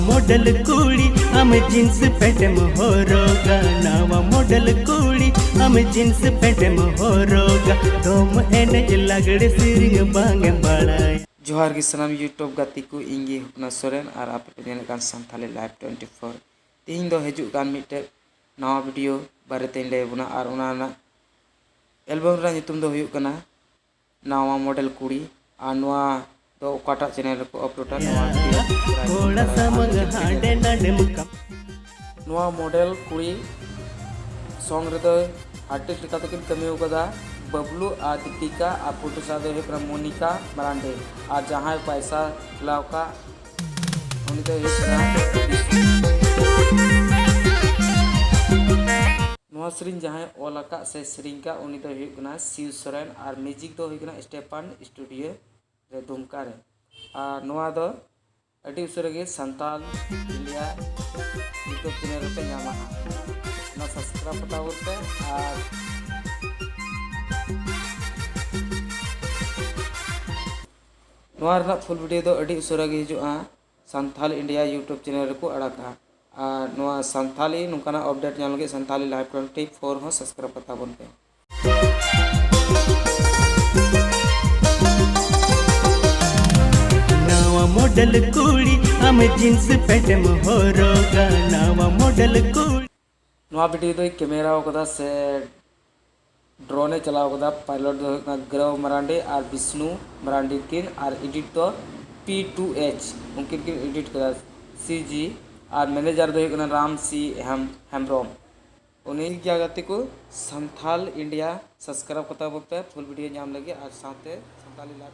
Model कुड़ी हम jeans pant में होरोगा, नवा मॉडल कुड़ी हम जींस पैंट में होरोगा, दोम एनज लागड़े सिरिंग बांगे बाड़ाय। जोहार की सनाम यूट्यूब गाती को इंगी हुकना सोरेन और आप पे नेल कान संथाली लाइव 24 तीन दो हजू कान मिटे नवा वीडियो बारे ते ले बुना और उना एल्बम रा नितुम दो हुयु कना नवा मॉडल कुड़ी और नवा दो काटा चैनल को अपलोड नवा मॉडल कुड़ी सॉन्ग रे दो आर्टिस्ट लिखा तो किन कमी होगा बबलू और दीपिका और फोटो सादे है मोनिका मरांडे और जहाँ पैसा लावका उन्हीं तो नवा सरिंग जहाँ ओलका से सरिंग का उन्हीं तो हुकना शिव सोरेन और म्यूजिक तो हुकना स्टेफन स्टूडियो रे दुमका रे और नवा दो अड़ी उसरे संताल इंडिया यूट्यूब चैनल पे नामा ना सब्सक्राइब पता होते और फुल वीडियो दो अड़ी उसरा गे हिजुआ संथाल इंडिया यूट्यूब चैनल को अड़ाका और नवा संथाली नुकाना अपडेट जान लगे संथाली लाइव 24 हो सब्सक्राइब पता बोन पे नवा मॉडल कुड़ी हम जींस पैंट में होरोगा, नवा मॉडल कुड़ी नवा वीडियो दो कैमरा होकदा से ड्रोने चलाव कदा पायलट दो ग्रव मरांडी और विष्णु मरांडी किन और एडिट तो P2H उनकिन किन एडिट कदा CG और मैनेजर दो राम सी हेम्ब्रोम उन्हीं क्या गति को संथाल इंडिया सब्सक्राइब करता बोलते हैं फुल वीडियो नाम लगे और साथ संथाली लाइव